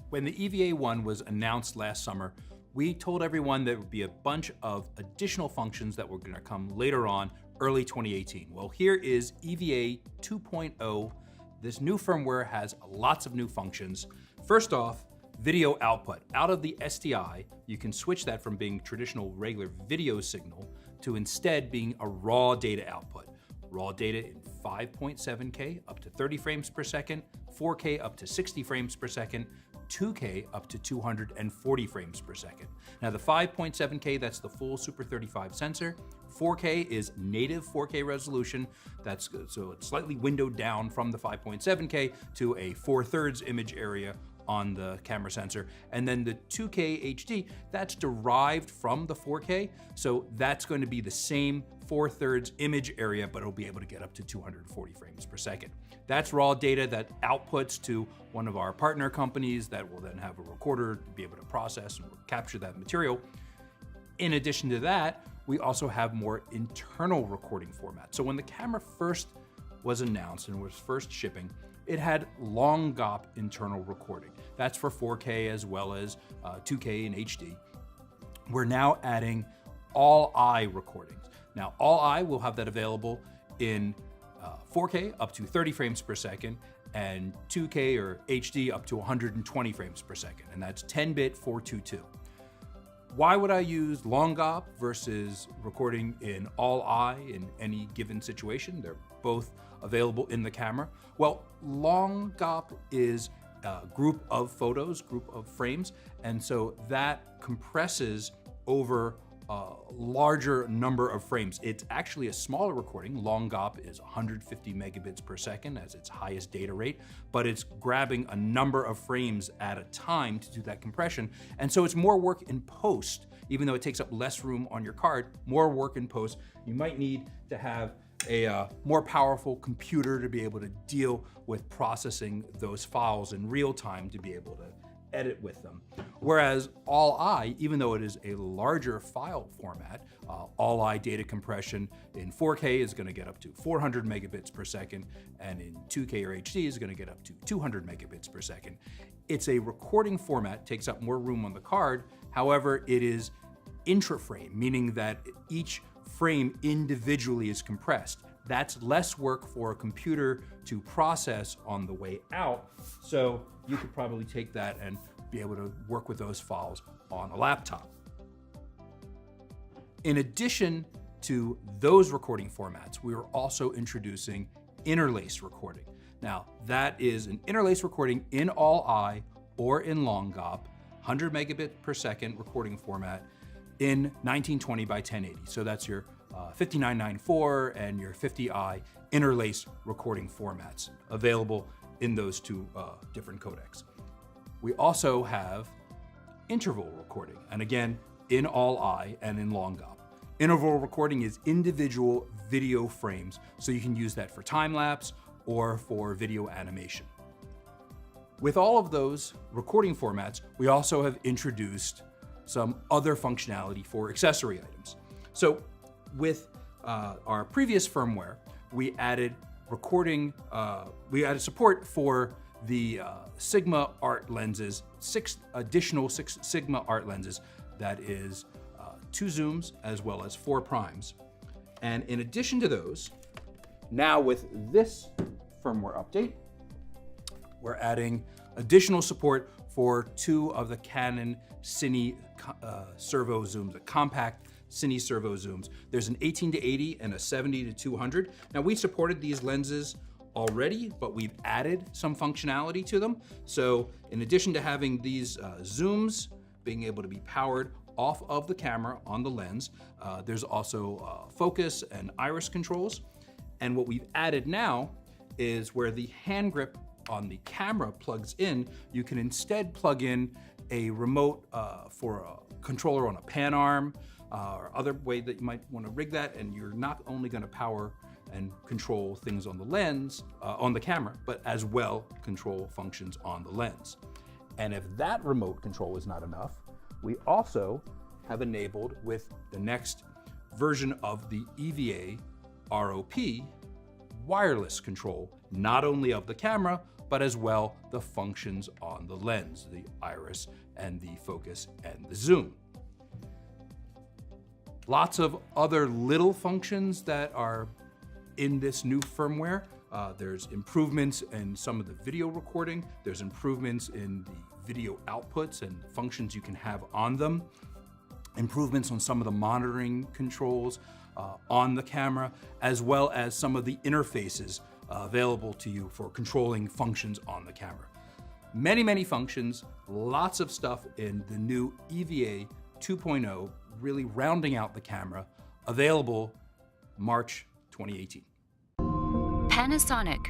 When the EVA1 was announced last summer, we told everyone there would be a bunch of additional functions that were going to come later on, early 2018. Well, here is EVA 2.0. This new firmware has lots of new functions. First off, video output. Out of the SDI, you can switch that from being traditional regular video signal to instead being a raw data output. Raw data in 5.7K up to 30 frames per second, 4K up to 60 frames per second, 2K up to 240 frames per second. Now the 5.7K, that's the full Super 35 sensor. 4K is native 4K resolution. So it's slightly windowed down from the 5.7K to a 4/3 image area on the camera sensor. And then the 2K HD, that's derived from the 4K. So that's going to be the same 4/3 image area, but it'll be able to get up to 240 frames per second. That's raw data that outputs to one of our partner companies that will then have a recorder to be able to process and capture that material. In addition to that, we also have more internal recording formats. So when the camera first was announced and was first shipping, it had long GOP internal recording. That's for 4K as well as 2K and HD. We're now adding all-eye recordings. Now, all-eye will have that available in 4K up to 30 frames per second and 2K or HD up to 120 frames per second, and that's 10-bit 422. Why would I use long GOP versus recording in all-eye in any given situation? They're both available in the camera. Well, long GOP is a group of photos, group of frames, and so that compresses over a larger number of frames. It's actually a smaller recording. Long GOP is 150 megabits per second as its highest data rate, but it's grabbing a number of frames at a time to do that compression. And so it's more work in post, even though it takes up less room on your card, more work in post. You might need to have a more powerful computer to be able to deal with processing those files in real time to be able to edit with them. Whereas all-eye, even though it is a larger file format, all-eye data compression in 4K is going to get up to 400 megabits per second, and in 2K or HD is going to get up to 200 megabits per second. It's a recording format, takes up more room on the card. However, it is intra-frame, meaning that each frame individually is compressed. That's less work for a computer to process on the way out. So you could probably take that and be able to work with those files on a laptop. In addition to those recording formats, we are also introducing interlace recording. Now, that is an interlace recording in all-eye or in long GOP, 100 megabit per second recording format in 1920 by 1080. So that's your 5994 and your 50i interlace recording formats available in those two different codecs. We also have interval recording, and again, in all-eye and in long GOP. Interval recording is individual video frames, so you can use that for time-lapse or for video animation. With all of those recording formats, we also have introduced some other functionality for accessory items. So with our previous firmware, we added support for the Sigma art lenses, 6 additional Sigma art lenses. That is 2 zooms as well as 4 primes. And in addition to those, now with this firmware update, we're adding additional support for 2 of the Canon Cine servo zooms, the compact Cine servo zooms. There's an 18-80 and a 70-200. Now we supported these lenses already, but we've added some functionality to them. So in addition to having these zooms being able to be powered off of the camera on the lens, there's also focus and iris controls. And what we've added now is where the hand grip on the camera plugs in, you can instead plug in a remote for a controller on a pan arm, or other way that you might want to rig that, and you're not only going to power and control things on the lens, on the camera, but as well control functions on the lens. And if that remote control is not enough, we also have enabled with the next version of the EVA ROP wireless control, not only of the camera, but as well the functions on the lens, the iris and the focus and the zoom. Lots of other little functions that are in this new firmware. There's improvements in some of the video recording. There's improvements in the video outputs and functions you can have on them. Improvements on some of the monitoring controls on the camera, as well as some of the interfaces available to you for controlling functions on the camera. Many, many functions, lots of stuff in the new EVA 2.0, really rounding out the camera, available March 2018. Panasonic